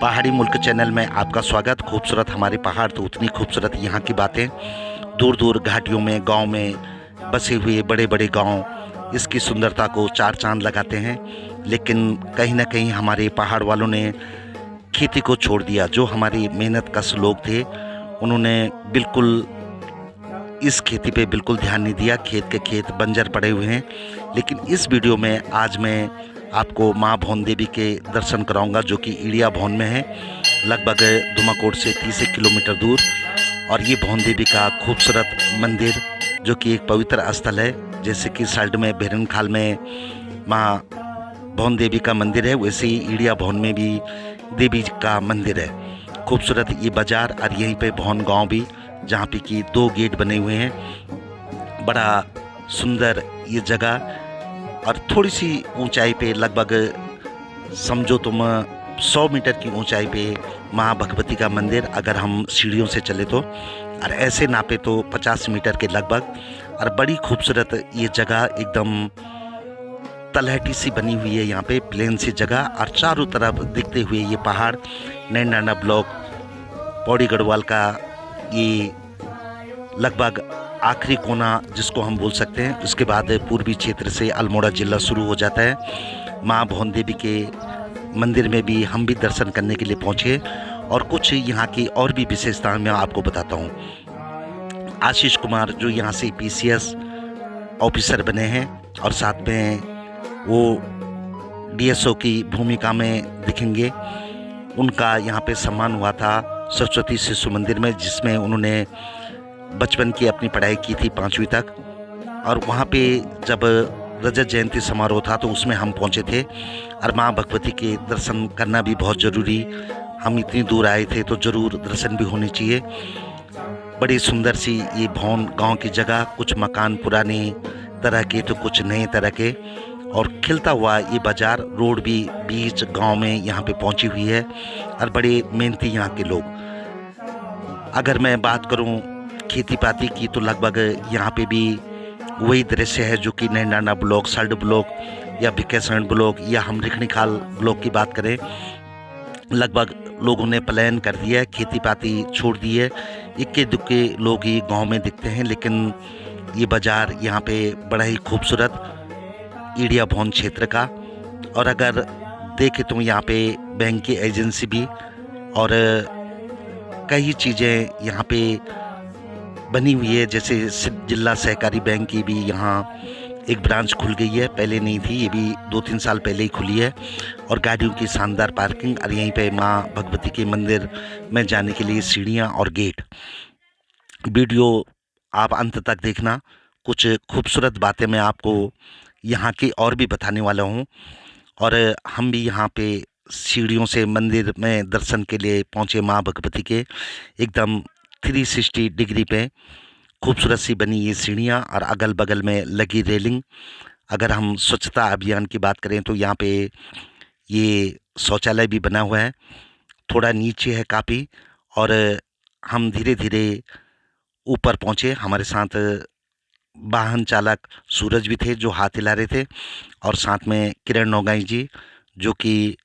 पहाड़ी मुल्क चैनल में आपका स्वागत। खूबसूरत हमारे पहाड़ तो उतनी खूबसूरत यहाँ की बातें। दूर दूर घाटियों में, गांव में बसे हुए बड़े बड़े गांव इसकी सुंदरता को चार चांद लगाते हैं। लेकिन कहीं ना कहीं हमारे पहाड़ वालों ने खेती को छोड़ दिया। जो हमारे मेहनत कश लोग थे उन्होंने बिल्कुल इस खेती पे बिल्कुल ध्यान नहीं दिया। खेत के खेत बंजर पड़े हुए हैं। लेकिन इस वीडियो में आज मैं आपको माँ भौन देवी के दर्शन कराऊंगा, जो कि ईड़िया भौन में है, लगभग धुमाकोट से 30 किलोमीटर दूर। और ये भौन देवी का खूबसूरत मंदिर, जो कि एक पवित्र स्थल है। जैसे कि साइड में भेरन खाल में माँ भौन देवी का मंदिर है, वैसे ही ईड़िया भौन में भी देवी का मंदिर है। खूबसूरत ये बाजार और यहीं पे भौन गांव भी, जहाँ पे कि 2 गेट बने हुए हैं। बड़ा सुंदर ये जगह, और थोड़ी सी ऊंचाई पे, लगभग समझो तुम 100 मीटर की ऊंचाई पे माँ भगवती का मंदिर, अगर हम सीढ़ियों से चले तो, और ऐसे नापे तो 50 मीटर के लगभग। और बड़ी खूबसूरत ये जगह, एकदम तलहटी सी बनी हुई है यहाँ पे, प्लेन सी जगह, और चारों तरफ दिखते हुए ये पहाड़। नैनाना ब्लॉक पौड़ी गढ़वाल का ये लगभग आखिरी कोना जिसको हम बोल सकते हैं। उसके बाद पूर्वी क्षेत्र से अल्मोड़ा जिला शुरू हो जाता है। माँ भौन देवी के मंदिर में भी हम भी दर्शन करने के लिए पहुँचे, और कुछ यहाँ की और भी विशेषताएं मैं आपको बताता हूँ। आशीष कुमार जो यहाँ से पीसीएस ऑफिसर बने हैं, और साथ में वो डीएसओ की भूमिका में दिखेंगे। उनका यहाँ पे सम्मान हुआ था सरस्वती शिशु मंदिर में, जिसमें उन्होंने बचपन की अपनी पढ़ाई की थी 5वीं तक। और वहाँ पे जब रजत जयंती समारोह था तो उसमें हम पहुँचे थे। और माँ भगवती के दर्शन करना भी बहुत ज़रूरी, हम इतनी दूर आए थे तो ज़रूर दर्शन भी होने चाहिए। बड़ी सुंदर सी ये भौन गांव की जगह, कुछ मकान पुराने तरह के तो कुछ नए तरह के, और खिलता हुआ ये बाजार, रोड भी बीच गांव में यहाँ पे पहुँची हुई है, और बड़े मेहनती यहाँ के लोग। अगर मैं बात करूँ खेती पाती की, तो लगभग यहाँ पे भी वही दृश्य है जो कि नैनाना ब्लॉक, सल्ड ब्लॉक, या भिकेसैंड ब्लॉक, या हम रिखणी खाल ब्लॉक की बात करें। लगभग लोगों ने प्लान कर दिया है, खेती पाती छोड़ दी है। इक्के दुक्के लोग ही गांव में दिखते हैं। लेकिन ये बाज़ार यहाँ पे बड़ा ही खूबसूरत ईड़िया भौन क्षेत्र का। और अगर देखें तो यहाँ पे बैंक की एजेंसी भी, और कई चीज़ें यहाँ पे बनी हुई है। जैसे जिला सहकारी बैंक की भी यहाँ एक ब्रांच खुल गई है, पहले नहीं थी, ये भी 2-3 साल पहले ही खुली है। और गाड़ियों की शानदार पार्किंग, और यहीं पे माँ भगवती के मंदिर में जाने के लिए सीढ़ियाँ और गेट। वीडियो आप अंत तक देखना, कुछ खूबसूरत बातें मैं आपको यहाँ की और भी बताने वाला हूँ। और हम भी यहाँ पे सीढ़ियों से मंदिर में दर्शन के लिए पहुँचे माँ भगवती के। एकदम 360 डिग्री पे खूबसूरत सी बनी ये सीढ़ियाँ, और अगल बगल में लगी रेलिंग। अगर हम स्वच्छता अभियान की बात करें तो यहाँ पे ये शौचालय भी बना हुआ है, थोड़ा नीचे है काफ़ी। और हम धीरे धीरे ऊपर पहुँचे। हमारे साथ वाहन चालक सूरज भी थे जो हाथ हिला रहे थे, और साथ में किरण नौगाई जी, जो कि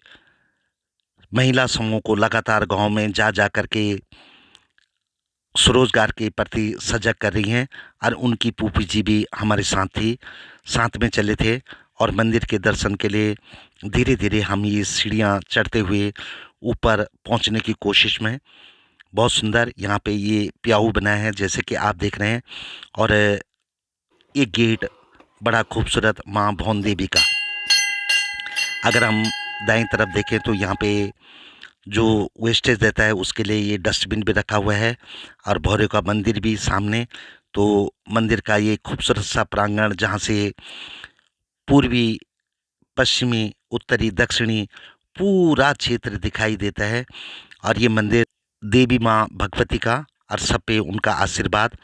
महिला समूह को लगातार गांव में जा जा कर के स्वरोजगार के प्रति सजग कर रही हैं। और उनकी फूफी जी भी हमारे साथ थी, साथ में चले थे। और मंदिर के दर्शन के लिए धीरे धीरे हम ये सीढ़ियाँ चढ़ते हुए ऊपर पहुंचने की कोशिश में। बहुत सुंदर यहाँ पे ये प्याऊ बना है, जैसे कि आप देख रहे हैं। और ये गेट बड़ा खूबसूरत माँ भौन देवी का। अगर हम दाईं तरफ देखें तो यहाँ पे जो वेस्टेज रहता है उसके लिए ये डस्टबिन भी रखा हुआ है, और भौरे का मंदिर भी सामने। तो मंदिर का ये खूबसूरत सा प्रांगण, जहाँ से पूर्वी, पश्चिमी, उत्तरी, दक्षिणी पूरा क्षेत्र दिखाई देता है। और ये मंदिर देवी माँ भगवती का, और सब पे उनका आशीर्वाद,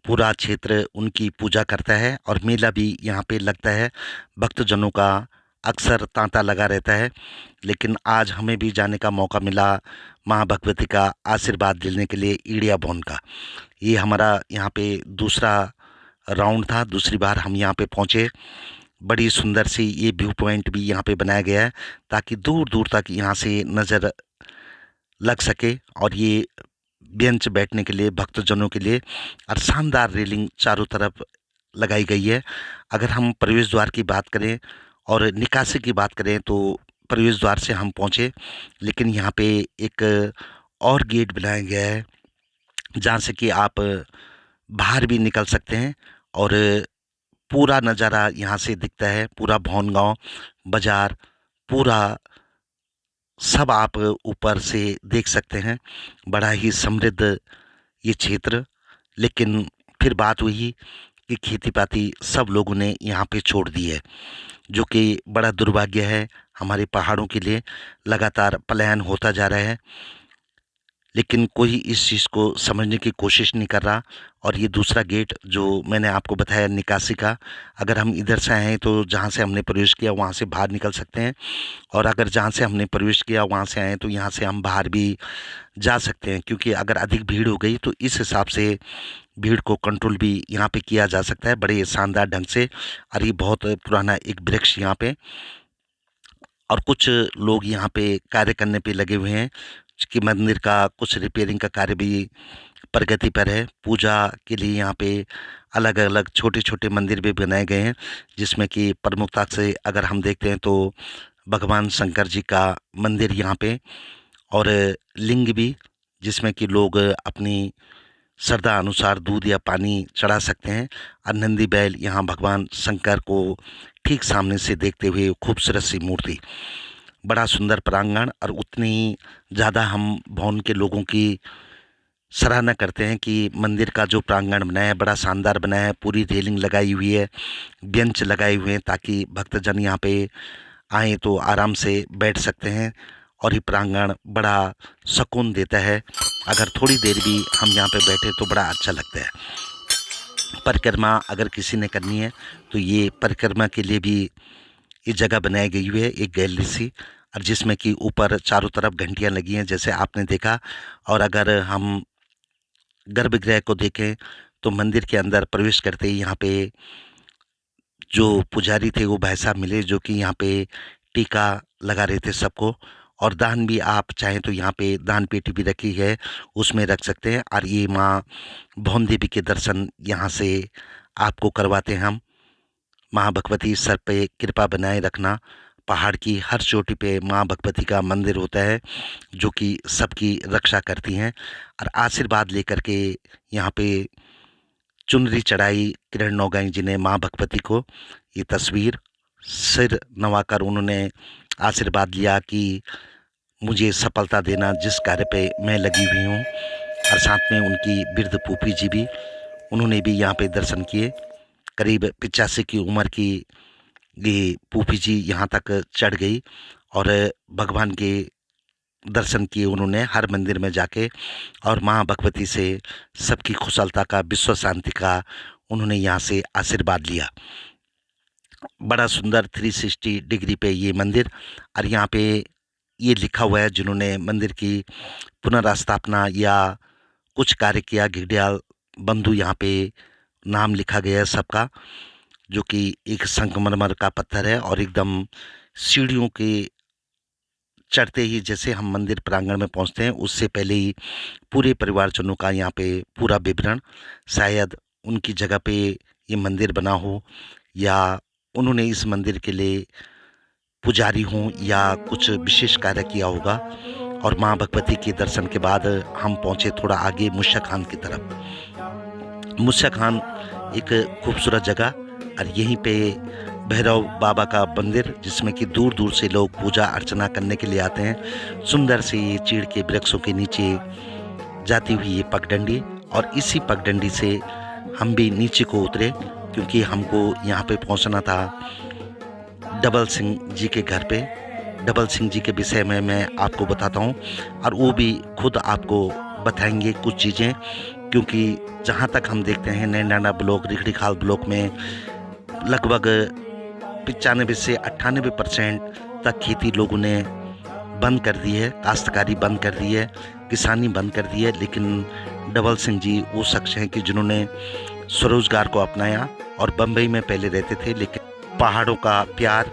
पूरा क्षेत्र उनकी पूजा करता है। और मेला भी यहाँ पे लगता है, भक्तजनों का अक्सर तांता लगा रहता है। लेकिन आज हमें भी जाने का मौका मिला माँ भगवती का आशीर्वाद लेने के लिए ईड़िया भौन का। ये हमारा यहाँ पे दूसरा राउंड था, दूसरी बार हम यहाँ पे पहुँचे। बड़ी सुंदर सी ये व्यू पॉइंट भी यहाँ पे बनाया गया है, ताकि दूर दूर तक यहाँ से नज़र लग सके, और ये बेंच बैठने के लिए भक्तजनों के लिए, और शानदार रेलिंग चारों तरफ लगाई गई है। अगर हम प्रवेश द्वार की बात करें और निकासी की बात करें तो प्रवेश द्वार से हम पहुँचे, लेकिन यहाँ पे एक और गेट बनाया गया है जहाँ से कि आप बाहर भी निकल सकते हैं, और पूरा नज़ारा यहाँ से दिखता है। पूरा भौनगांव बाजार, पूरा सब आप ऊपर से देख सकते हैं। बड़ा ही समृद्ध ये क्षेत्र। लेकिन फिर बात हुई कि खेती-पाती सब लोगों ने यहाँ पे छोड़ दी है, जो कि बड़ा दुर्भाग्य है हमारे पहाड़ों के लिए। लगातार पलायन होता जा रहा है, लेकिन कोई इस चीज़ को समझने की कोशिश नहीं कर रहा। और ये दूसरा गेट जो मैंने आपको बताया निकासी का, अगर हम इधर से आए हैं तो जहाँ से हमने प्रवेश किया वहाँ से बाहर निकल सकते हैं, और अगर जहाँ से हमने प्रवेश किया वहाँ से आए तो यहाँ से हम बाहर भी जा सकते हैं। क्योंकि अगर अधिक भीड़ हो गई तो इस हिसाब से भीड़ को कंट्रोल भी यहाँ पे किया जा सकता है बड़े शानदार ढंग से। और ये बहुत पुराना एक वृक्ष यहाँ पे, और कुछ लोग यहाँ पे कार्य करने पे लगे हुए हैं कि मंदिर का कुछ रिपेयरिंग का कार्य भी प्रगति पर है। पूजा के लिए यहाँ पे अलग अलग छोटे छोटे मंदिर भी बनाए गए हैं, जिसमें कि प्रमुखता से अगर हम देखते हैं तो भगवान शंकर जी का मंदिर यहाँ पे, और लिंग भी, जिसमें कि लोग अपनी श्रद्धा अनुसार दूध या पानी चढ़ा सकते हैं। और नंदी बैल यहाँ भगवान शंकर को ठीक सामने से देखते हुए खूबसूरत सी मूर्ति, बड़ा सुंदर प्रांगण। और उतनी ज़्यादा हम भवन के लोगों की सराहना करते हैं कि मंदिर का जो प्रांगण बनाया है बड़ा शानदार बनाया है। पूरी रेलिंग लगाई हुई है, बेंच लगाए हुए हैं ताकि भक्तजन यहाँ पे आए तो आराम से बैठ सकते हैं, और ये प्रांगण बड़ा सुकून देता है। अगर थोड़ी देर भी हम यहाँ पे बैठे तो बड़ा अच्छा लगता है। परिक्रमा अगर किसी ने करनी है तो ये परिक्रमा के लिए भी ये जगह बनाई गई हुई है, एक गैलरी सी, और जिसमें कि ऊपर चारों तरफ घंटियां लगी हैं जैसे आपने देखा। और अगर हम गर्भगृह को देखें तो मंदिर के अंदर प्रवेश करते ही यहाँ पे जो पुजारी थे वो भाई साहब मिले, जो कि यहाँ पे टीका लगा रहे थे सबको। और दान भी आप चाहें तो यहाँ पे दान पेटी भी रखी है, उसमें रख सकते हैं। और ये माँ भौन देवी के दर्शन यहाँ से आपको करवाते हैं हम। माँ भगवती सर पे कृपा बनाए रखना। पहाड़ की हर चोटी पे माँ भगवती का मंदिर होता है, जो कि सबकी रक्षा करती हैं। और आशीर्वाद लेकर के यहाँ पे चुनरी चढ़ाई किरण नौगाई जी ने माँ भगवती को। ये तस्वीर सिर नवाकर उन्होंने आशीर्वाद लिया कि मुझे सफलता देना जिस कार्य पे मैं लगी हुई हूँ। और साथ में उनकी वृद्ध फूफी जी भी, उन्होंने भी यहाँ पे दर्शन किए। करीब 85 की उम्र की ये फूफी जी यहाँ तक चढ़ गई, और भगवान के दर्शन किए उन्होंने हर मंदिर में जाके। और माँ भगवती से सबकी कुशलता का, विश्व शांति का उन्होंने यहाँ से आशीर्वाद लिया। बड़ा सुंदर 360 डिग्री पे ये मंदिर। और यहाँ पे ये लिखा हुआ है, जिन्होंने मंदिर की पुनर्स्थापना या कुछ कार्य किया, घिडियाल बंधु, यहाँ पे नाम लिखा गया है सबका, जो कि एक संगमरमर का पत्थर है। और एकदम सीढ़ियों के चढ़ते ही जैसे हम मंदिर प्रांगण में पहुंचते हैं उससे पहले ही पूरे परिवारजनों का यहाँ पे पूरा विवरण, शायद उनकी जगह पे ये मंदिर बना हो, या उन्होंने इस मंदिर के लिए पुजारी हों या कुछ विशेष कार्य किया होगा। और माँ भगवती के दर्शन के बाद हम पहुँचे थोड़ा आगे मुस्या खान की तरफ। मुस्या खान एक खूबसूरत जगह, और यहीं पे भैरव बाबा का मंदिर, जिसमें कि दूर दूर से लोग पूजा अर्चना करने के लिए आते हैं। सुंदर से ये चीड़ के वृक्षों के नीचे जाती हुई ये पगडंडी, और इसी पगडंडी से हम भी नीचे को उतरे, क्योंकि हमको यहाँ पे पहुँचना था डबल सिंह जी के घर पे। डबल सिंह जी के विषय में मैं आपको बताता हूँ, और वो भी खुद आपको बताएंगे कुछ चीज़ें। क्योंकि जहाँ तक हम देखते हैं नैनाना ब्लॉक, रिखड़ीखाल ब्लॉक में लगभग 95 से 98% तक खेती लोगों ने बंद कर दी है, काश्तकारी बंद कर दी है, किसानी बंद कर दी है। लेकिन डबल सिंह जी वो शख्स हैं कि जिन्होंने स्वरोजगार को अपनाया, और बम्बई में पहले रहते थे, लेकिन पहाड़ों का प्यार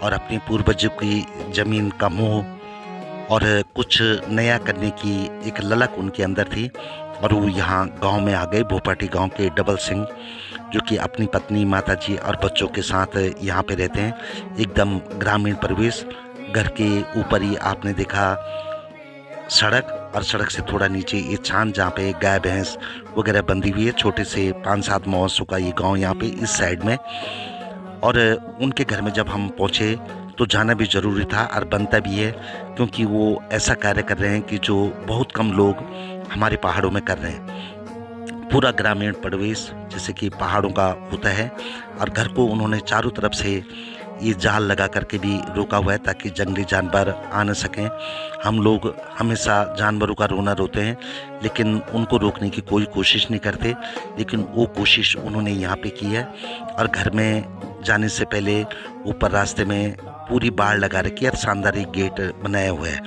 और अपने पूर्वजों की ज़मीन का मोह और कुछ नया करने की एक ललक उनके अंदर थी और वो यहाँ गांव में आ गए। भोपाटी गांव के डबल सिंह, जो कि अपनी पत्नी, माताजी और बच्चों के साथ यहाँ पे रहते हैं। एकदम ग्रामीण परिवेश। घर के ऊपर ही आपने देखा सड़क, और सड़क से थोड़ा नीचे ये छान जहाँ पे गाय भैंस वगैरह बंधी हुई है। छोटे से 5-7 मौसों का ये गांव यहाँ पे इस साइड में। और उनके घर में जब हम पहुँचे तो जाना भी ज़रूरी था और बनता भी है, क्योंकि वो ऐसा कार्य कर रहे हैं कि जो बहुत कम लोग हमारे पहाड़ों में कर रहे हैं। पूरा ग्रामीण परिवेश जैसे कि पहाड़ों का होता है, और घर को उन्होंने चारों तरफ से ये जाल लगा करके भी रोका हुआ है ताकि जंगली जानवर आ न सकें। हम लोग हमेशा जानवरों का रोना रोते हैं, लेकिन उनको रोकने की कोई कोशिश नहीं करते, लेकिन वो कोशिश उन्होंने यहाँ पे की है। और घर में जाने से पहले ऊपर रास्ते में पूरी बाड़ लगा रखी है और शानदार एक गेट बनाया हुआ है।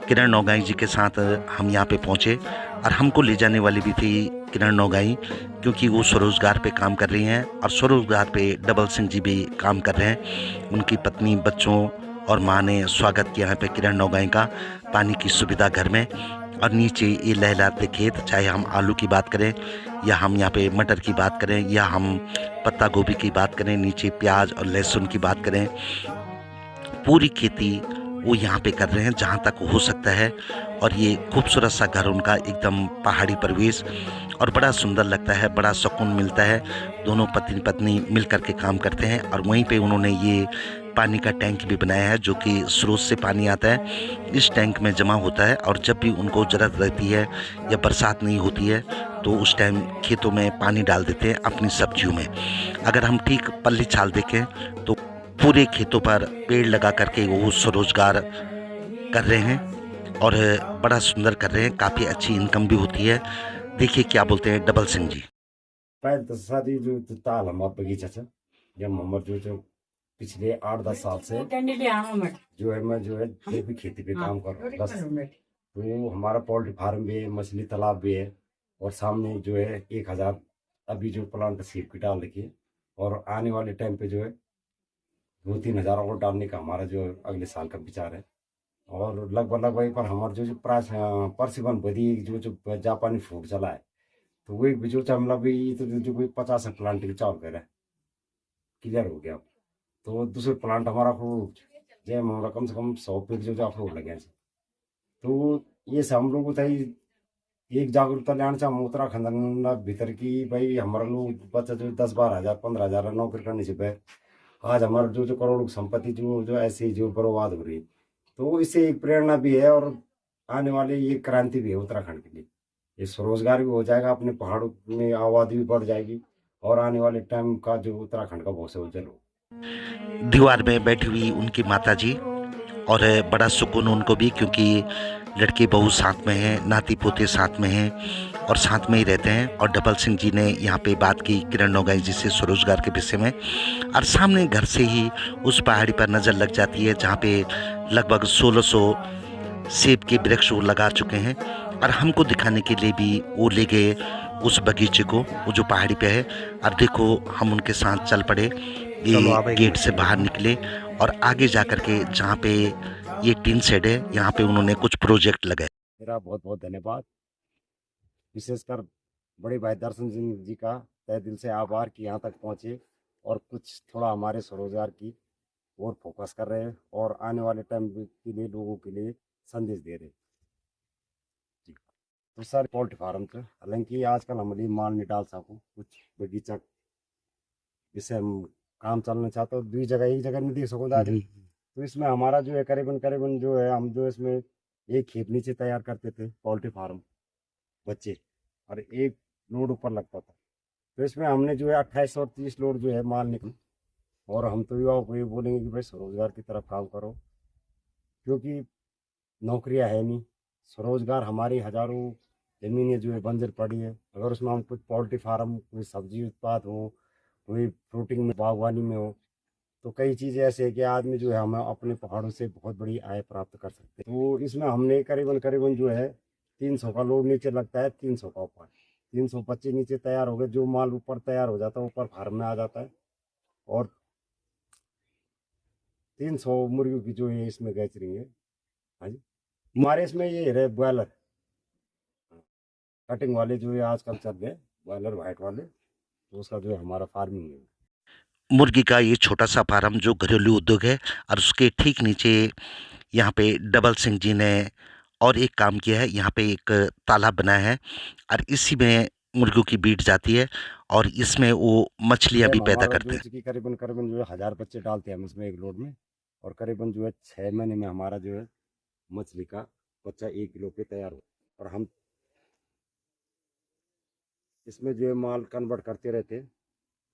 किरण नौगाई जी के साथ हम यहाँ पे पहुँचे, और हमको ले जाने वाली भी थी किरण नौगाई, क्योंकि वो स्वरोजगार पे काम कर रही हैं और स्वरोजगार पे डबल सिंह जी भी काम कर रहे हैं। उनकी पत्नी, बच्चों और माँ ने स्वागत किया है पे किरण नौगाई का। पानी की सुविधा घर में, और नीचे ये लहलाते खेत, चाहे हम आलू की बात करें या हम यहाँ पे मटर की बात करें या हम पत्ता गोभी की बात करें, नीचे प्याज और लहसुन की बात करें, पूरी खेती वो यहाँ पे कर रहे हैं जहाँ तक हो सकता है। और ये खूबसूरत सा घर उनका, एकदम पहाड़ी परिवेश, और बड़ा सुंदर लगता है, बड़ा सुकून मिलता है। दोनों पति पत्नी मिल कर के काम करते हैं। और वहीं पे उन्होंने ये पानी का टैंक भी बनाया है, जो कि स्रोत से पानी आता है, इस टैंक में जमा होता है। और जब भी उनको ज़रूरत रहती है या बरसात नहीं होती है तो उस टाइम खेतों में पानी डाल देते हैं अपनी सब्जियों में। अगर हम ठीक पल्ली छाल देखें तो पूरे खेतों पर पेड़ लगा करके वो स्वरोजगार कर रहे हैं और बड़ा सुंदर कर रहे हैं। काफ़ी अच्छी इनकम भी होती है। देखिए क्या बोलते हैं डबल सिंह जी। पहले तो सारी जो ताल हमारा बगीचा था, जब हमारे जो पिछले 8-10 साल से जो है मैं जो है जो भी खेती पे काम कर रहा हूँ। तो हमारा पोल्ट्री फार्म भी है, मछली तालाब भी है, और सामने जो है 1000 अभी जो प्लांट सीड की डाल रखी है, और आने वाले टाइम पे जो है 2-3 हजार और डालने का हमारा जो अगले साल का विचार है। और लगभग लगभग पर हमारा जो प्राइस परसिबन बदी जो जापानी फ्रूट चला है, तो वो एक बिजू हमला भी तो जो कोई 50 प्लांट के चाव करे क्लियर हो गया। तो दूसरे प्लांट हमारा फ्रूट जय हमारा कम से कम 100 पेड़ जो फ्रूट लगे। तो ये सब हम लोग को एक जागरूकता लेना चाहिए उत्तराखंड भीतर की भाई हमारा लोग बच्चा जो 10-12 हजार 15 हजार नौकरी करने से बैठ आज हमारा जो करोड़ों की संपत्ति जो जो ऐसे जो बर्बाद हो रही है। तो इससे एक प्रेरणा भी है, और आने वाले ये क्रांति भी है उत्तराखंड के लिए। ये स्वरोजगार भी हो जाएगा, अपने पहाड़ों में आबादी भी बढ़ जाएगी, और आने वाले टाइम का जो उत्तराखंड का भविष्य उज्जवल हो। दीवार में बैठी हुई उनकी माताजी, और बड़ा सुकून उनको भी, क्योंकि लड़के बहू साथ में हैं, नाती पोते साथ में हैं और साथ में ही रहते हैं। और डबल सिंह जी ने यहाँ पे बात की किरण नौगाई जी से स्वरोजगार के विषय में, और सामने घर से ही उस पहाड़ी पर नज़र लग जाती है जहाँ पे लगभग 1600 सेब के वृक्ष वो लगा चुके हैं। और हमको दिखाने के लिए भी वो ले गए उस बगीचे को, वो जो पहाड़ी पे है। अब देखो हम उनके साथ चल पड़े, ये गेट से बाहर निकले और आगे जा कर के जहाँ पे ये टीन शेड है, यहाँ पे उन्होंने कुछ प्रोजेक्ट लगाए। मेरा बहुत बहुत धन्यवाद, विशेषकर बड़े भाई दर्शन सिंह जी का तहे दिल से आभार कि यहाँ तक पहुँचे और कुछ थोड़ा हमारे स्वरोजगार की और फोकस कर रहे हैं, और आने वाले टाइम के लिए लोगों के लिए संदेश दे रहे हैं जी। तो सर पोल्ट्री फार्म थे, हालांकि आजकल हमारी माल नहीं डाल सको कुछ बगीचा जिससे हम काम चलना चाहते हो, दूसरी जगह एक जगह नहीं देख सको दादी। तो इसमें हमारा जो है करीबन करीबन जो है हम जो इसमें एक खेत नीचे तैयार करते थे पोल्ट्री फार्म बच्चे, और एक लोड ऊपर लगता था। तो इसमें हमने जो है 28 और 30 लोड जो है माल निकल। और हम तो युवाओं को ये बोलेंगे कि भाई स्वरोजगार की तरफ काम करो, क्योंकि नौकरियां है नहीं। स्वरोजगार हमारी हजारों जमीनें जो है बंजर पड़ी है, अगर उसमें हम कुछ पोल्ट्री फार्म, कोई सब्जी उत्पाद हो, कोई फ्रूटिंग में, बागवानी में हो, तो कई चीज़ें ऐसे है कि आदमी जो है हम अपने पहाड़ों से बहुत बड़ी आय प्राप्त कर सकते हैं। तो इसमें हमने करीबन करीबन जो है 300 का लोड नीचे लगता है, 300 का ऊपर, 300 बच्चे नीचे तैयार हो गए। जो माल ऊपर तैयार हो जाता है ऊपर फार्म में आ जाता है, और 300 मुर्गियों की जो है इसमें गैच रही है। हाँ जी। हमारे इसमें ये रहे बॉयलर कटिंग वाले जो है आजकल चल रहे बॉयलर वाइट वाले, तो उसका जो है हमारा फार्मिंग है। मुर्गी का ये छोटा सा फार्म जो घरेलू उद्योग है, और उसके ठीक नीचे यहाँ पे डबल सिंह जी ने और एक काम किया है। यहाँ पे एक तालाब बनाया है और इसी में मुर्गियों की बीट जाती है और इसमें वो मछलियाँ भी सेम पैदा हमारा करते जो हैं। है करीबन करीबन जो है 1000 बच्चे डालते हैं हम इसमें एक लोड में, और करीबन जो है 6 महीने में हमारा जो है मछली का बच्चा 1 किलो पे तैयार हो। और हम इसमें जो है माल कन्वर्ट करते रहते,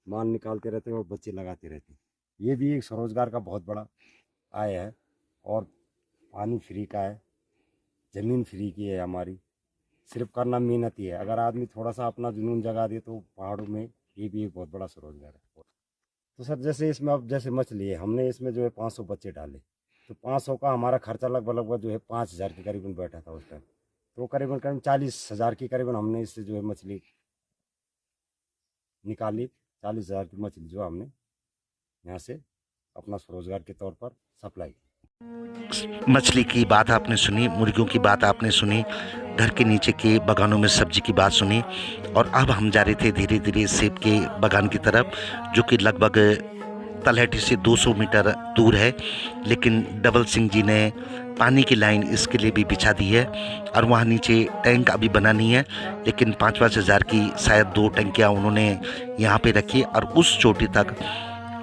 माल निकालते रहते और बच्चे लगाते रहते। ये भी एक स्वरोजगार का बहुत बड़ा आय है। और पानी फ्री का है, ज़मीन फ्री की है हमारी, सिर्फ करना मेहनत ही है। अगर आदमी थोड़ा सा अपना जुनून जगा दे तो पहाड़ों में ये भी एक बहुत बड़ा स्वरोजगार है। तो सर जैसे इसमें अब जैसे मछली है, हमने इसमें जो है 500 बच्चे डाले, तो 500 का हमारा खर्चा लगभग लगभग जो है 5000 के करीबन बैठा था उस टाइम। तो करीबन करीबन 40,000 की करीबन हमने इससे जो है मछली निकाली। 40,000 की मछली जो हमने यहाँ से अपना स्वरोजगार के तौर पर सप्लाई की। मछली की बात आपने सुनी, मुर्गियों की बात आपने सुनी, घर के नीचे के बागानों में सब्जी की बात सुनी, और अब हम जा रहे थे धीरे धीरे सेब के बागान की तरफ, जो कि लगभग तलहटी से 200 मीटर दूर है। लेकिन डबल सिंह जी ने पानी की लाइन इसके लिए भी बिछा दी है, और वहाँ नीचे टैंक अभी बना नहीं है, लेकिन 5-5 हज़ार की शायद 2 टंकियाँ उन्होंने यहाँ पे रखी, और उस चोटी तक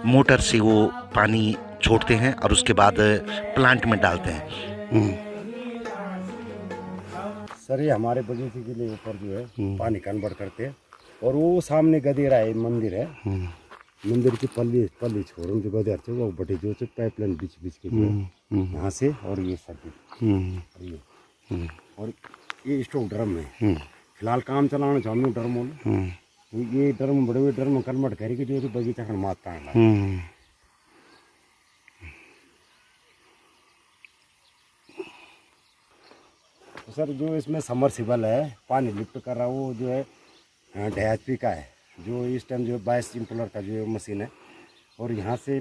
मोटर से वो पानी छोड़ते हैं और उसके बाद प्लांट में डालते हैं। सर ये हमारे बगीचे के लिए ऊपर जो है पानी कन्वर्ट करते हैं। और वो सामने गदेरा है, मंदिर है, मंदिर की पल्ली पल्ली छोड़ो जो गदेर थे वो बटे जो पाइपलाइन बीच बीच के जो है यहाँ से, और ये सब और ये स्टोव ड्रम में फिलहाल काम चलाना चाहूँ ड्रम में। तो ये ड्रम बड़े बड़े ड्रम कन्वर्ट करके जो है बगीचा का माता है। तो सर जो इसमें समरसिबल है पानी लिफ्ट कर रहा है वो जो है 2.5 HP का है, जो इस टाइम जो है 22 इम्पलर का जो है मशीन है। और यहाँ से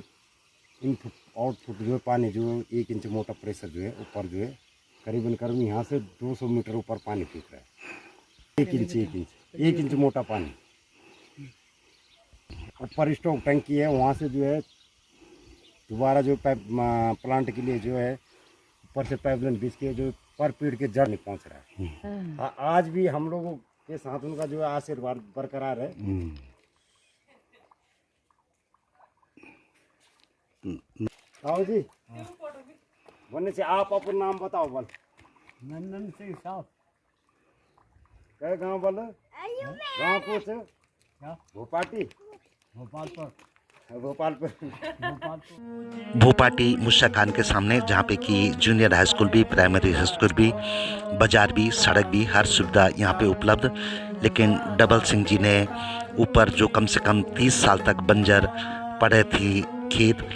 इनपुट आउटपुट जो है पानी जो 1 इंच मोटा प्रेशर जो है ऊपर जो है करीबन करीबन यहाँ से 200 मीटर ऊपर पानी फेंक रहा है। 1 इंच मोटा पानी ऊपर स्टॉक टंकी है, वहाँ से जो है दोबारा जो पाइप प्लांट के लिए जो है ऊपर से पाइपलाइन बीच के जो पर पेड़ के जड़ नहीं पहुँच रहा है। आज भी हम लोगों के साथ उनका जो है आशीर्वाद बरकरार है। आओ जी बनने से आप अपना नाम बताओ बल। नंदन सिंह साहब। क्या गाँव बोलो? गाँव पूछ क्या? भोपाटी भोपालपुर। भोपालपुर। भोपालपुर। भोपाटी मुस्सा खान के सामने, जहाँ पे कि जूनियर हाई स्कूल भी, प्राइमरी हाई स्कूल भी, बाजार भी, सड़क भी, हर सुविधा यहाँ पे उपलब्ध। लेकिन डबल सिंह जी ने ऊपर जो कम से कम 30 साल तक बंजर पड़े थी खेत,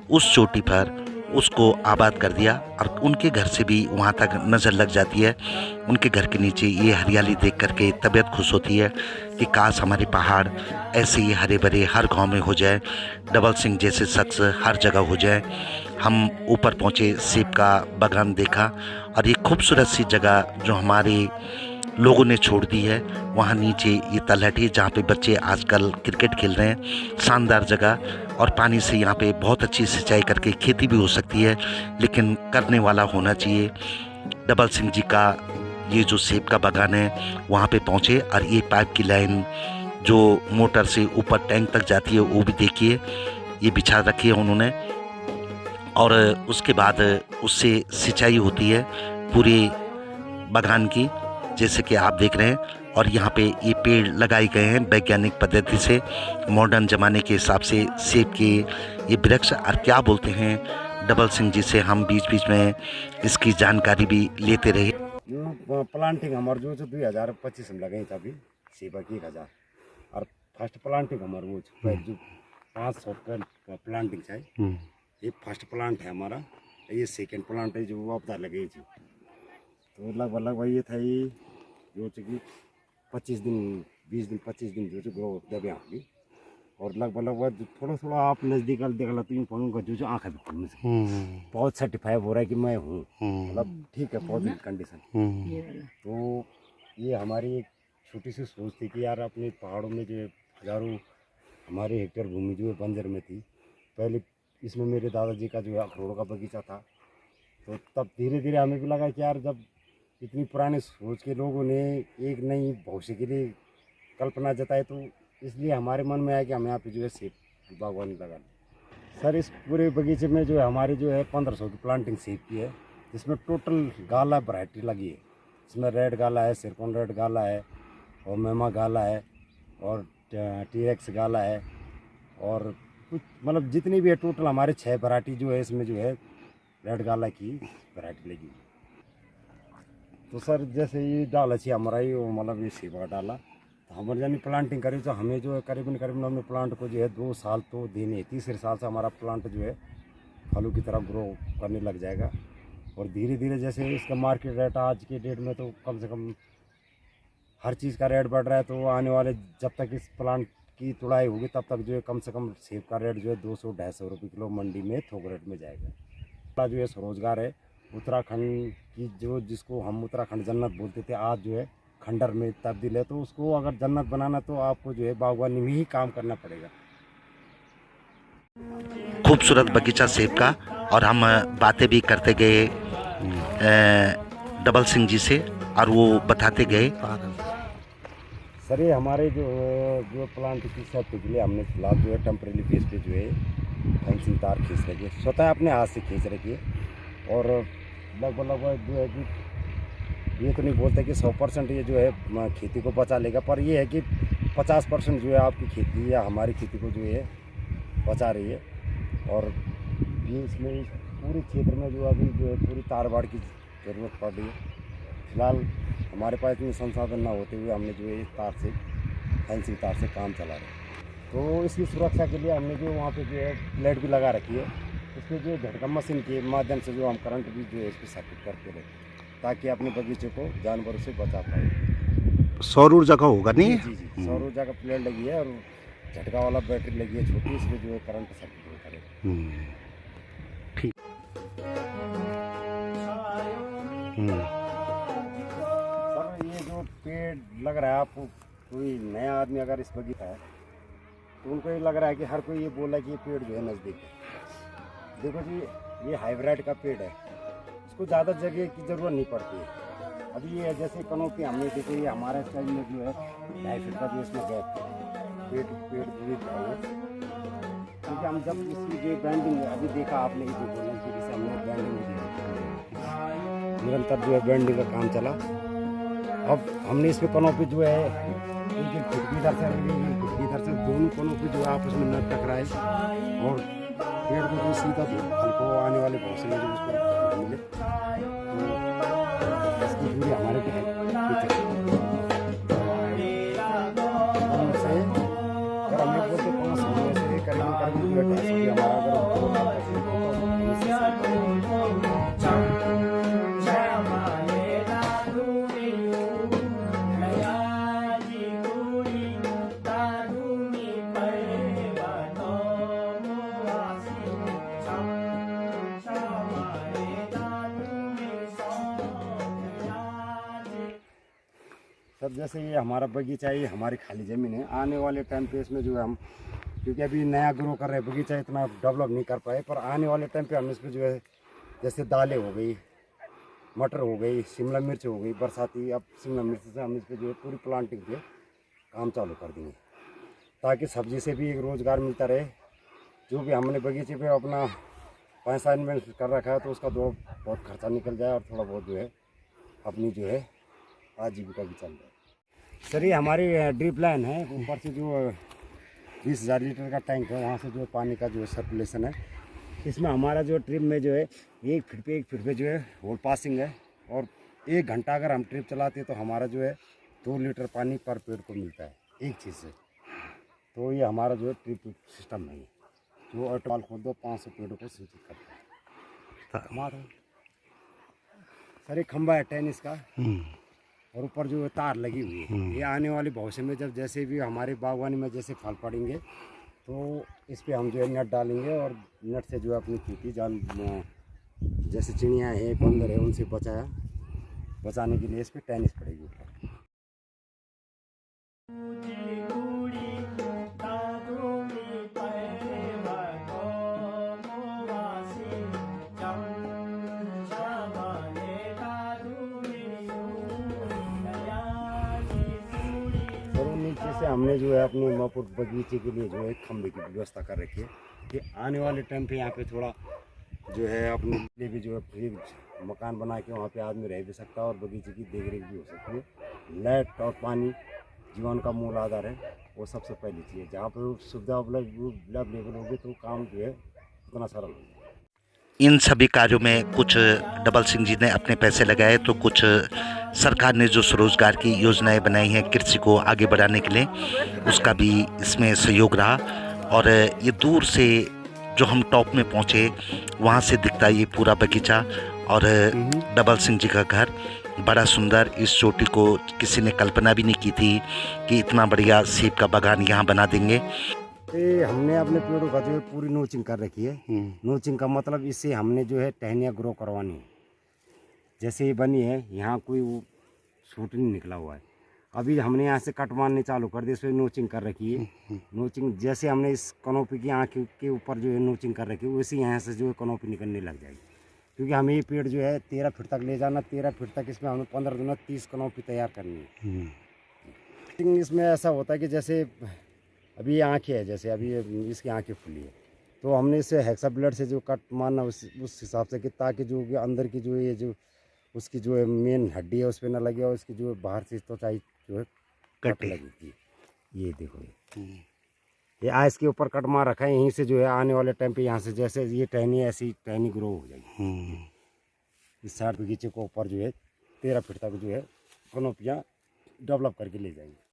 उस चोटी पर उसको आबाद कर दिया, और उनके घर से भी वहाँ तक नज़र लग जाती है। उनके घर के नीचे ये हरियाली देख करके तबीयत खुश होती है कि काश हमारे पहाड़ ऐसे ही हरे भरे हर गांव में हो जाए, डबल सिंह जैसे शख्स हर जगह हो जाए। हम ऊपर पहुँचे, सेब का बागान देखा, और ये खूबसूरत सी जगह जो हमारे लोगों ने छोड़ दी है, वहाँ नीचे ये तलहटी जहाँ पे बच्चे आजकल क्रिकेट खेल रहे हैं, शानदार जगह। और पानी से यहाँ पे बहुत अच्छी सिंचाई करके खेती भी हो सकती है, लेकिन करने वाला होना चाहिए। डबल सिंह जी का ये जो सेब का बागान है वहाँ पे पहुँचे, और ये पाइप की लाइन जो मोटर से ऊपर टैंक तक जाती है वो भी देखिए, ये बिछा रखी है उन्होंने। और उसके बाद उससे सिंचाई होती है पूरे बागान की, जैसे कि आप देख रहे हैं। और यहाँ पे ये पेड़ लगाए गए हैं वैज्ञानिक पद्धति से, मॉडर्न ज़माने के हिसाब से सेब के ये वृक्ष। और क्या बोलते हैं, डबल सिंह जी से हम बीच बीच में इसकी जानकारी भी लेते रहे। जो प्लांटिंग हमारे जो 2025 में लगे था अभी सेबा की 1000, और फर्स्ट प्लांटिंग हमारे वो जो 500 का प्लांटिंग चाहिए, ये फर्स्ट प्लांट है हमारा। ये सेकेंड प्लांट है जो अब लगे थी। तो लगभग ये था ये जो कि 25 दिन 20 दिन 25 दिन जो ग्रो दबे होगी। और लगभग थोड़ा थोड़ा आप नज़दीक देख लो तो यूँ कहूँगा जो आँखें भी खुलने से बहुत सर्टिफाई हो रहा है कि मैं हूँ, मतलब ठीक है पॉजिटिव कंडीशन। तो ये हमारी एक छोटी सी सोच थी कि यार अपने पहाड़ों में जो है हज़ारों हमारे हेक्टेयर भूमि जो है बंजर में थी। पहले इसमें मेरे दादाजी का जो है अखरोट का बगीचा था। तो तब धीरे धीरे हमें भी लगा कि यार जब इतनी पुरानी सोच के लोगों ने एक नई भविष्य के लिए कल्पना जताई, तो इसलिए हमारे मन में आया कि हम यहाँ पे जो है सेब की बागवानी लगा लें। सर इस पूरे बगीचे में जो है हमारी जो है 1500 की प्लांटिंग सेब की है, जिसमें टोटल गाला वैरायटी लगी है। इसमें रेड गाला है, सिरकोन रेड गाला है, और मेमा गाला है, और टीएक्स गाला है, और कुछ मतलब जितनी भी है टोटल हमारे 6 वैरायटी जो है इसमें जो है रेड गाला की वैरायटी लगी। तो सर जैसे ये डाल अच्छी हमारा ये मतलब ये सेब का डाला, तो हमारे यानी प्लांटिंग करी तो हमें जो है करीबन हमने प्लांट को जो है 2 साल तो देने, तीसरे साल से हमारा प्लांट जो है फलों की तरह ग्रो करने लग जाएगा। और धीरे धीरे जैसे इसका मार्केट रेट आज के डेट में तो कम से कम हर चीज़ का रेट बढ़ रहा है, तो आने वाले जब तक इस प्लांट की तुड़ाई होगी तब तक जो है कम से कम सेब का रेट जो है 200-250 रुपये किलो मंडी में थोक रेट में जाएगा। जो है स्वरोजगार है उत्तराखंड की, जो जिसको हम उत्तराखंड जन्नत बोलते थे, आज जो है खंडर में तब्दील है। तो उसको अगर जन्नत बनाना तो आपको जो है बागवानी में ही काम करना पड़ेगा। खूबसूरत बगीचा सेब का, और हम बातें भी करते गए डबल सिंह जी से, और वो बताते गए। सर ये हमारे जो प्लांट की सेफ्टी के लिए हमने फिलहाल जो है टेम्परेरी बेस पे जो है फेंसिंग तार खींच रखी है, स्वतः अपने हाथ से खींच रखी है। और लगभग जो है कि ये तो नहीं बोलते कि 100% ये जो है खेती को बचा लेगा, पर ये है कि 50% जो है आपकी खेती या हमारी खेती को जो है बचा रही है। और ये इसमें पूरे क्षेत्र में जो अभी जो है पूरी तार बाड़ की ज़रूरत पड़ रही है। फिलहाल हमारे पास इतने संसाधन ना होते हुए हमने जो है इस तार से फेंसिंग तार से काम चला रहे हैं। तो इसकी सुरक्षा के लिए हमने जो वहाँ पे जो है प्लेट भी लगा रखी है। इसमें जो झटका मशीन के माध्यम से जो हम करंट भी जो है इस पर सर्किट करते रहते हैं, ताकि अपने बगीचे को जानवरों से बचा पाए। सौर ऊर्जा का होगा नहीं? जी जी, सौर ऊर्जा का प्लेट लगी है और झटका वाला बैटरी लगी है छोटी, इसमें जो है करंट सर्किट करेगा। ठीक। सर ये जो पेड़ लग रहा है आपको, कोई नया आदमी अगर इस बगीचा है तो उनको ये लग रहा है कि हर कोई ये बोला कि ये पेड़ जो है नज़दीक है। देखो जी, ये हाइब्रिड का पेड़ है, इसको ज़्यादा जगह की ज़रूरत नहीं पड़ती है। अभी ये जैसे कनोपी हमने देखी, ये हमारे साइड में जो है 2.5 फीट का जो इसमें गैप पेड़ पूरी है, क्योंकि हम जब इसकी जो बैंडिंग अभी देखा आपने, जो बोला कि जैसे हमने बैंडिंग निरंतर जो है बैंडिंग का काम चला। अब हमने इसमें कनोपी जो है एक फुट इधर से इधर से दोनों कनोपी जो है आपस में न टकराए और पेड़ को जो सीधा फल को आने वाले भविष्य में जो उसको मिले, तो इसकी दूरी हमारे को है। अगर हम लोग बोलते 5 महीने से करीबन हमारा सर जैसे ये हमारा बगीचा है, ये हमारी खाली ज़मीन है। आने वाले टाइम पे इसमें जो है हम, क्योंकि अभी नया ग्रो कर रहे हैं, बगीचा इतना डेवलप नहीं कर पाए, पर आने वाले टाइम पे हम इसमें जो है जैसे दालें हो गई, मटर हो गई, शिमला मिर्च हो गई बरसाती, अब शिमला मिर्च से हम इस पर जो है पूरी प्लांटिंग पे काम चालू कर देंगे, ताकि सब्जी से भी एक रोज़गार मिलता रहे। जो भी हमने बगीचे पे अपना पैसा इन्वेस्ट कर रखा है तो उसका बहुत खर्चा निकल जाए और थोड़ा बहुत जो है अपनी जो है आजीविका भी चल जाए। सर ये हमारी ड्रिप लाइन है, ऊपर से जो 20,000 लीटर का टैंक है, वहाँ से जो पानी का जो सर्कुलेशन है, इसमें हमारा जो ट्रिप में जो है 1 फीट पे जो है होल पासिंग है। और 1 घंटा अगर हम ट्रिप चलाते हैं तो हमारा जो है 2 लीटर पानी पर पेड़ को मिलता है एक चीज़ से। तो ये हमारा जो है ट्रिप सिस्टम है, जो अटवाल खोद दो 500 पेड़ों को सिंचित करता है हमारा। सर एक खंबा है टेनिस का, और ऊपर जो तार लगी हुई है। ये आने वाले भविष्य में जब जैसे भी हमारे बागवानी में जैसे फल पड़ेंगे तो इस पे हम जो है नेट डालेंगे और नेट से जो है अपनी खेती जान जैसे चिड़िया है बंदर है उनसे बचाने के लिए इस पे टेनिस पड़ेगी ऊपर। और नीचे से हमने जो है अपने मापुर बगीचे के लिए जो है खंभे की व्यवस्था कर रखी है कि आने वाले टाइम पे यहाँ पे थोड़ा जो है अपने लिए भी जो है फ्री मकान बना के वहाँ पे आदमी रह भी सकता है और बगीचे की देख रेख भी हो सकती है। लाइट और पानी जीवन का मूल आधार है, वो सबसे पहली चीज़ है। जहाँ पर सुविधा अवेलेबल होगी तो काम जो है उतना सरल होगा। इन सभी कार्यों में कुछ डबल सिंह जी ने अपने पैसे लगाए तो कुछ सरकार ने जो स्वरोजगार की योजनाएं बनाई हैं कृषि को आगे बढ़ाने के लिए उसका भी इसमें सहयोग रहा। और ये दूर से जो हम टॉप में पहुंचे वहां से दिखता ये पूरा बगीचा और डबल सिंह जी का घर बड़ा सुंदर। इस चोटी को किसी ने कल्पना भी नहीं की थी कि इतना बढ़िया सेब का बागान यहाँ बना देंगे। हमने अपने पेड़ों का जो है पूरी नोचिंग कर रखी है। नोचिंग का मतलब इससे हमने जो है टहनियाँ ग्रो करवानी है। जैसे ये बनी है यहाँ कोई वो सूट नहीं निकला हुआ है, अभी हमने यहाँ से कट मारने चालू कर दिया, इसमें नोचिंग कर रखी है। नोचिंग जैसे हमने इस कनोपी की आँख के ऊपर जो है नोचिंग कर रखी है वैसे यहाँ से जो है कनोपी निकलने लग जाएगी। क्योंकि हमें ये पेड़ जो है 13 फीट तक ले जाना, 13 फीट तक इसमें हमें 15 दिन में 30 कनोपी तैयार करनी है। इसमें ऐसा होता है कि जैसे अभी ये आँखें है, जैसे अभी इसकी आँखें खुली है तो हमने इसे हेक्सा ब्लेड से जो कट मारना उस हिसाब से कि ताकि जो अंदर की जो ये जो उसकी जो है मेन हड्डी है उस पर ना लगे और इसकी जो बाहर से त्वचा जो है कट लगेगी। ये देखो ये आइस के ऊपर कट मार रखा है, यहीं से जो है आने वाले टाइम पे यहाँ से जैसे ये टहनी ऐसी टहनी ग्रो हो जाएगी। इस साइड बगीचे को ऊपर जो है 13 फीट तक जो है कनोपियाँ डेवलप करके ले जाएंगे।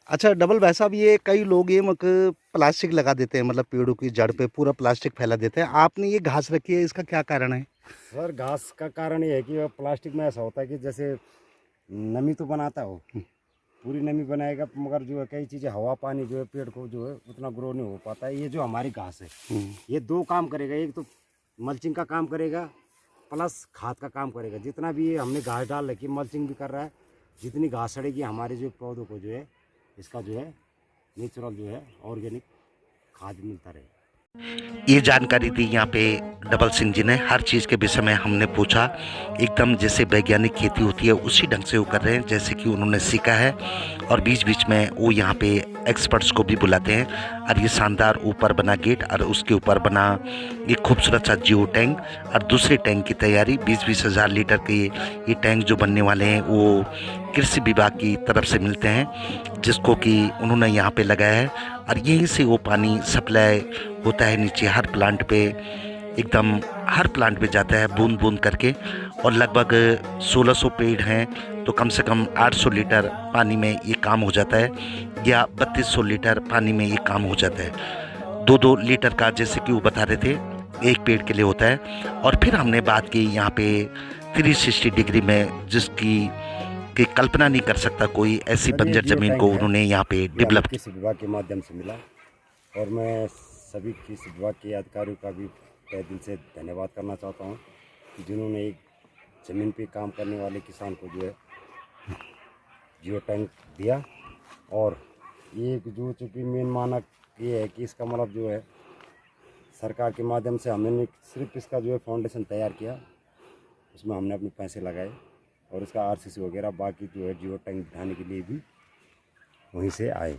अच्छा डबल भाई साहब, ये कई लोग ये प्लास्टिक लगा देते हैं, मतलब पेड़ों की जड़ पे पूरा प्लास्टिक फैला देते हैं। आपने ये घास रखी है, इसका क्या कारण है? सर घास का कारण ये है कि प्लास्टिक में ऐसा होता है कि जैसे नमी तो बनाता हो, पूरी नमी बनाएगा मगर जो है कई चीज़ें हवा पानी जो है पेड़ को जो है उतना ग्रो नहीं हो पाता है। ये जो हमारी घास है ये दो काम करेगा, एक तो मल्चिंग का काम करेगा प्लस खाद का काम करेगा। जितना भी ये हमने घास डाल रखी मल्चिंग भी कर रहा है, जितनी घास सड़ेगी हमारे जो पौधों को जो है इसका जो है नेचुरल जो है ऑर्गेनिक खाद मिलता रहे। ये जानकारी दी यहाँ पे डबल सिंह जी ने। हर चीज़ के विषय में हमने पूछा, एकदम जैसे वैज्ञानिक खेती होती है उसी ढंग से वो कर रहे हैं जैसे कि उन्होंने सीखा है। और बीच बीच में वो यहाँ पे एक्सपर्ट्स को भी बुलाते हैं। और ये शानदार ऊपर बना गेट और उसके ऊपर बना ये खूबसूरत सा जियो टैंक और दूसरे टैंक की तैयारी 20-20 हज़ार लीटर के ये टैंक जो बनने वाले हैं वो कृषि विभाग की तरफ से मिलते हैं जिसको कि उन्होंने यहाँ पे लगाया है। और यहीं से वो पानी सप्लाई होता है नीचे हर प्लांट पे, एकदम हर प्लांट पे जाता है बूंद बूंद करके। और लगभग 1600 पेड़ हैं तो कम से कम 800 लीटर पानी में ये काम हो जाता है या 3200 लीटर पानी में ये काम हो जाता है। 2-2 लीटर का जैसे कि वो बता रहे थे एक पेड़ के लिए होता है। और फिर हमने बात की यहाँ पे 360 डिग्री में जिसकी कि कल्पना नहीं कर सकता कोई, ऐसी बंजर जमीन को उन्होंने यहाँ पे डेवलप कृषि विभाग के माध्यम से मिला। और मैं सभी कृषि विभाग के अधिकारियों का भी तहे दिल से धन्यवाद करना चाहता हूँ कि जिन्होंने एक ज़मीन पे काम करने वाले किसान को जो है जियो टैंक दिया। और ये जो चूँकि मेन मानक ये है कि इसका मतलब जो है सरकार के माध्यम से हमने सिर्फ इसका जो है फाउंडेशन तैयार किया, उसमें हमने अपने पैसे लगाए और इसका आरसीसी वगैरह बाकी जो है जियो टैंक बिठाने के लिए भी वहीं से आए।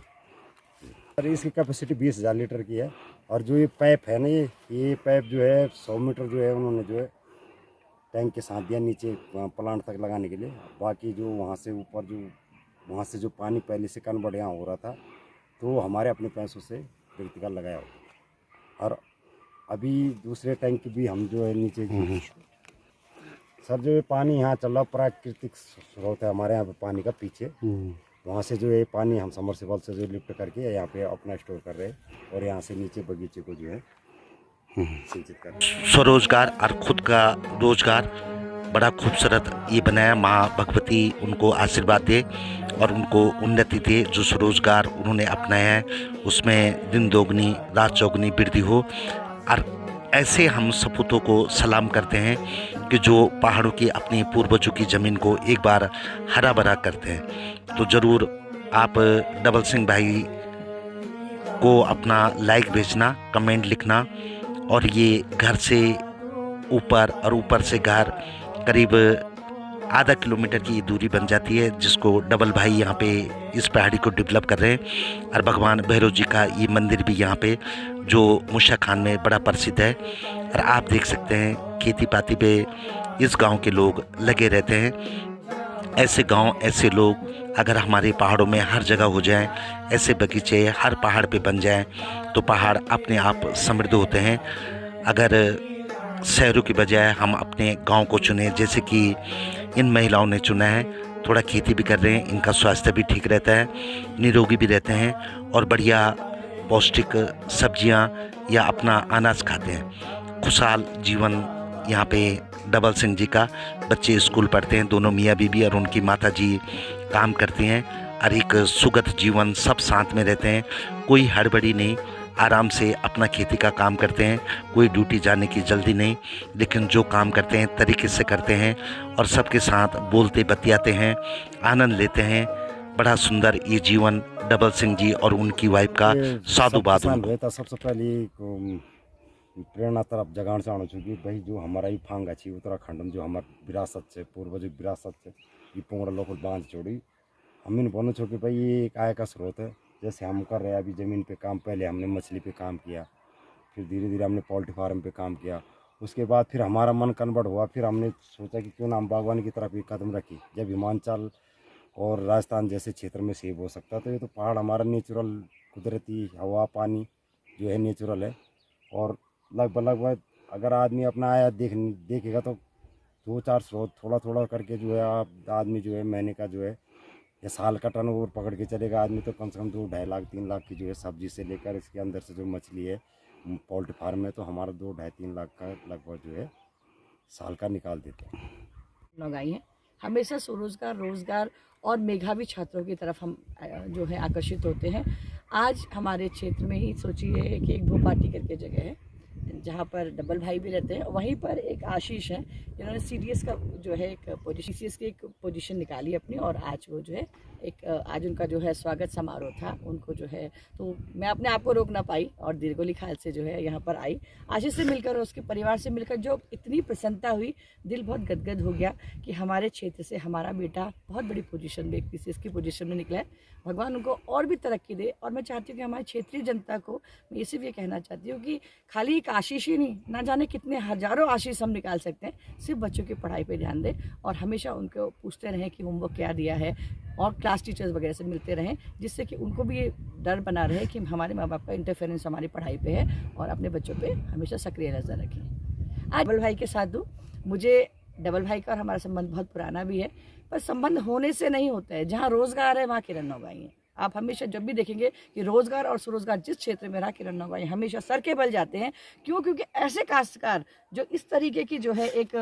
और इसकी कैपेसिटी 20,000 लीटर की है। और जो ये पाइप है ना ये पाइप जो है 100 मीटर जो है उन्होंने जो है टैंक के साथ दिया नीचे प्लांट तक लगाने के लिए। बाकी जो वहाँ से ऊपर जो वहाँ से जो पानी पहले से कन्वर्ट यहाँ हो रहा था तो हमारे अपने पैसों से व्यक्तिगत लगाया हो। और अभी दूसरे टैंक भी हम जो है नीचे सर जो ये पानी यहाँ चल रहा प्राकृतिक स्रोत है हमारे यहाँ पे पानी का पीछे, वहाँ से जो है पानी हम समरसेबल से जो लिफ्ट करके यहाँ पे अपना स्टोर कर रहे हैं और यहाँ से नीचे बगीचे को जो है सिंचित कर रहे हैं। स्वरोजगार और खुद का रोजगार बड़ा खूबसूरत ये बनाया। माँ भगवती उनको आशीर्वाद दे और उनको उन्नति दे। जो स्वरोजगार उन्होंने अपनाया है उसमें दिन दोगुनी रात चौगुनी वृद्धि हो। और ऐसे हम सपूतों को सलाम करते हैं कि जो पहाड़ों की अपनी पूर्वजों की ज़मीन को एक बार हरा भरा करते हैं। तो ज़रूर आप डबल सिंह भाई को अपना लाइक भेजना, कमेंट लिखना। और ये घर से ऊपर और ऊपर से घर करीब आधा किलोमीटर की दूरी बन जाती है, जिसको डबल भाई यहाँ पे इस पहाड़ी को डेवलप कर रहे हैं। और भगवान भैरव जी का ये मंदिर भी यहाँ पे जो मूसा खान में बड़ा प्रसिद्ध है। और आप देख सकते हैं खेती पाती पे इस गांव के लोग लगे रहते हैं। ऐसे गांव, ऐसे लोग अगर हमारे पहाड़ों में हर जगह हो जाएं, ऐसे बगीचे हर पहाड़ पे बन जाएं, तो पहाड़ अपने आप समृद्ध होते हैं। अगर शहरों की बजाय हम अपने गांव को चुनें, जैसे कि इन महिलाओं ने चुना है, थोड़ा खेती भी कर रहे हैं, इनका स्वास्थ्य भी ठीक रहता है, निरोगी भी रहते हैं और बढ़िया पौष्टिक सब्जियां या अपना अनाज खाते हैं। खुशहाल जीवन यहाँ पे डबल सिंह जी का। बच्चे स्कूल पढ़ते हैं, दोनों मियाँ बीबी और उनकी माता जी काम करती हैं और एक सुगत जीवन, सब साथ में रहते हैं। कोई हड़बड़ी नहीं, आराम से अपना खेती का काम करते हैं। कोई ड्यूटी जाने की जल्दी नहीं, लेकिन जो काम करते हैं तरीके से करते हैं और सबके साथ बोलते बतियाते हैं, आनंद लेते हैं। बड़ा सुंदर ये जीवन डबल सिंह जी और उनकी वाइफ का साधुवाद उनको। सबसे पहले प्रेरणा तरफ जगाण चाहूँ छूँ कि भाई जो हमारा ये फांग अच्छी उत्तराखंड में जो हमारी विरासत से पूर्वज विरासत से ये पोंगड़ा लोकल बांध छोड़ी, हम इन बोलना छो कि भाई ये एक आय का स्रोत है। जैसे हम कर रहे हैं अभी ज़मीन पे काम, पहले हमने मछली पे काम किया, फिर धीरे धीरे हमने पोल्ट्री फार्म पे काम किया। उसके बाद फिर हमारा मन कन्वर्ट हुआ, फिर हमने सोचा कि क्यों ना हम बागवानी की तरफ एक कदम रखी। जब हिमाचल और राजस्थान जैसे क्षेत्र में सेब हो सकता, तो ये तो पहाड़ हमारा नेचुरल कुदरती हवा पानी जो है नेचुरल है। और लगभग अगर आदमी अपना आया देखेगा तो 2-4 स्रोत थोड़ा थोड़ा करके जो है आप आदमी जो है महीने का जो है या साल का टर्नओवर पकड़ के चलेगा आदमी, तो कम से कम 2-2.5 लाख 3 लाख की जो है सब्जी से लेकर इसके अंदर से जो मछली है पोल्ट्री फार्म में, तो हमारा 2-2.5-3 लाख का लगभग जो है साल का निकाल देते हैं। लगाई हैं हमेशा स्वरोजगार, रोजगार और मेधावी छात्रों की तरफ हम जो है आकर्षित होते हैं। आज हमारे क्षेत्र में ही सोचिए कि एक भोपाटी करके जगह है जहाँ पर डबल भाई भी रहते हैं, वहीं पर एक आशीष है जिन्होंने CDS का जो है एक पोजीशन, CCS की एक पोजीशन निकाली अपनी, और आज वो जो है एक आज उनका जो है स्वागत समारोह था उनको जो है, तो मैं अपने आप को रोक ना पाई और दीर्घोली खाल से जो है यहाँ पर आई। आशीष से मिलकर और उसके परिवार से मिलकर जो इतनी प्रसन्नता हुई, दिल बहुत गदगद हो गया कि हमारे क्षेत्र से हमारा बेटा बहुत बड़ी पोजीशन में, CCS की पोजीशन में निकला है। भगवान उनको और भी तरक्की दे। और मैं चाहती हूँ कि हमारी क्षेत्रीय जनता को मैं ये सिर्फ ये कहना चाहती हूँ कि खाली एक आशीष ही नहीं, ना जाने कितने हजारों आशीष हम निकाल सकते हैं, सिर्फ बच्चों की पढ़ाई पे ध्यान दें और हमेशा उनको पूछते रहें कि होमवर्क क्या दिया है, और क्लास टीचर्स वगैरह से मिलते रहें, जिससे कि उनको भी ये डर बना रहे कि हमारे माँ बाप का इंटरफेरेंस हमारी पढ़ाई पे है, और अपने बच्चों पे हमेशा सक्रिय नज़र रखें। आज डबल भाई के साथ दूँ, मुझे डबल भाई का और हमारा संबंध बहुत पुराना भी है, पर संबंध होने से नहीं होता है। जहाँ रोज़गार है वहाँ किरण नौगाई है। आप हमेशा जब भी देखेंगे कि रोज़गार और स्वरोजगार जिस क्षेत्र में रहा, किरण नौगाई हमेशा सर के बल जाते हैं। क्यों? क्योंकि ऐसे काश्तकार जो इस तरीके की जो है एक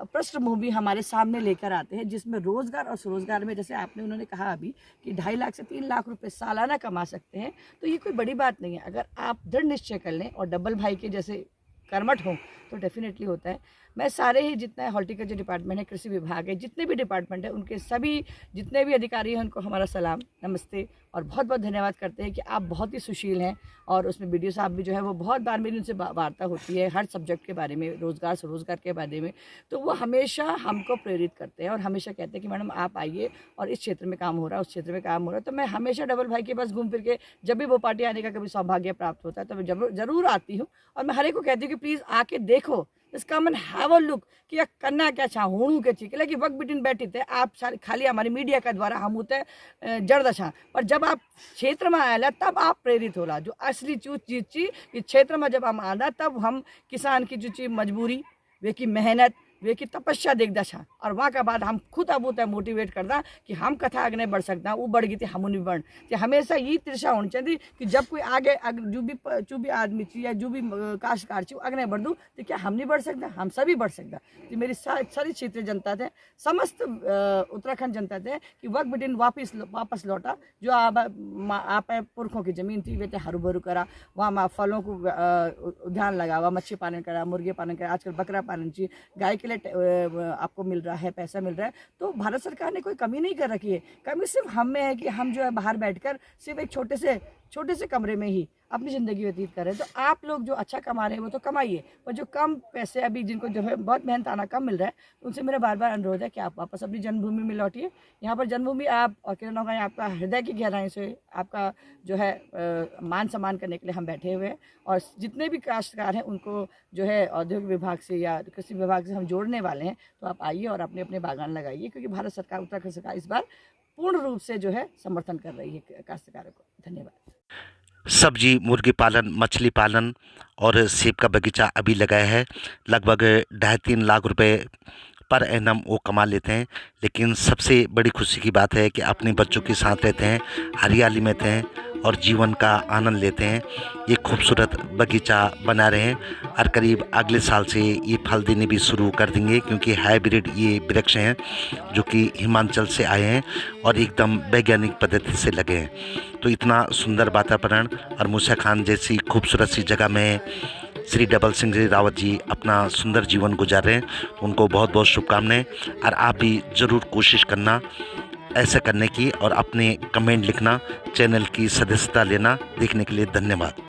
पृष्ठभूमि हमारे सामने लेकर आते हैं, जिसमें रोज़गार और स्वरोजगार में, जैसे आपने उन्होंने कहा अभी कि 2.5 लाख से 3 लाख रुपए सालाना कमा सकते हैं, तो ये कोई बड़ी बात नहीं है। अगर आप दृढ़ निश्चय कर लें और डबल भाई के जैसे कर्मठ हों तो डेफिनेटली होता है। मैं सारे ही जितना हॉर्टिकल्चर डिपार्टमेंट है, कृषि विभाग है, जितने भी डिपार्टमेंट है, उनके सभी जितने भी अधिकारी हैं उनको हमारा सलाम, नमस्ते और बहुत बहुत धन्यवाद करते हैं कि आप बहुत ही सुशील हैं। और उसमें BDO साहब भी जो है वो बहुत बार मेरी उनसे वार्ता होती है हर सब्जेक्ट के बारे में, रोज़गार स्वरोजगार के बारे में, तो वो हमेशा हमको प्रेरित करते हैं और हमेशा कहते हैं कि मैडम आप आइए और इस क्षेत्र में काम हो रहा है, उस क्षेत्र में काम हो रहा है। तो मैं हमेशा डबल भाई के पास घूम फिर के, जब भी वो पार्टी आने का कभी सौभाग्य प्राप्त होता है तो मैं ज़रूर आती हूँ। और मैं हर एक को कहती हूँ कि प्लीज़ आके देखो, इसका मन हैव अ लुक कि यह करना क्या छा हूँ के चीज लेकिन वक्त बिटिन बैठी थे आप सारे खाली हमारी मीडिया का द्वारा हम होते जड़ दशा, पर जब आप क्षेत्र में आया तब आप प्रेरित होला। जो असली चीज कि क्षेत्र में जब हम आना तब हम किसान की जो चीज मजबूरी, वे की मेहनत, वे की तपस्या देखदा छा और वहाँ के बाद हम खुद अब उतना मोटिवेट करदा कि हम कथा आगे बढ़ सकता वो बढ़ गई थी हम भी बढ़ तो हमेशा ये तृषा होनी चाहिए कि जब कोई आगे जो भी आदमी या जो भी काश्तकार छी आगे बढ़ दूँ तो क्या हम नहीं बढ़ सकता, हम सभी बढ़ सकता। तो मेरी सारी क्षेत्रीय जनता थे, समस्त उत्तराखंड जनता थे कि वक्त बिटिन वापस लौटा जो आप पुरखों की ज़मीन थी वे थे हरू भरू करा, वहाँ फलों को उद्यान लगा हुआ, मच्छी पालन करा, मुर्गे पालन करा, आजकल बकरा पालन चाहिए, गाय के लिए आपको मिल रहा है, पैसा मिल रहा है। तो भारत सरकार ने कोई कमी नहीं कर रखी है, कमी सिर्फ हम में है कि हम जो है बाहर बैठकर सिर्फ एक छोटे से कमरे में ही अपनी ज़िंदगी व्यतीत कर रहे हैं। तो आप लोग जो अच्छा कमा रहे हैं वो तो कमाइए, और जो कम पैसे अभी जिनको जो है बहुत मेहनताना कम मिल रहा है उनसे मेरा बार बार अनुरोध है कि आप वापस अपनी जन्मभूमि में लौटिए। यहाँ पर जन्मभूमि आप और किरण होगा आपका हृदय की गहराई से आपका जो है मान सम्मान करने के लिए हम बैठे हुए हैं, और जितने भी काश्तकार हैं उनको जो है औद्योगिक विभाग से या कृषि विभाग से हम जोड़ने वाले हैं। तो आप आइए और अपने अपने बागान लगाइए, क्योंकि भारत सरकार, उत्तराखंड सरकार इस बार पूर्ण रूप से जो है समर्थन कर रही है काश्तकारों को। धन्यवाद। सब्जी, मुर्गी पालन, मछली पालन और सेब का बगीचा अभी लगाया है। लगभग 2.5-3 लाख रुपए पर एनम वो कमा लेते हैं। लेकिन सबसे बड़ी खुशी की बात है कि अपने बच्चों के साथ रहते हैं, हरियाली में रहते हैं और जीवन का आनंद लेते हैं। ये खूबसूरत बगीचा बना रहे हैं और करीब अगले साल से ये फल देने भी शुरू कर देंगे, क्योंकि हाइब्रिड ये वृक्ष हैं जो कि हिमाचल से आए हैं और एकदम वैज्ञानिक पद्धति से लगे हैं। तो इतना सुंदर वातावरण और मूसा खान जैसी खूबसूरत सी जगह में श्री डबल सिंह जी रावत जी अपना सुंदर जीवन गुजार रहे हैं। उनको बहुत बहुत शुभकामनाएं, और आप भी ज़रूर कोशिश करना ऐसा करने की और अपने कमेंट लिखना, चैनल की सदस्यता लेना। देखने के लिए धन्यवाद।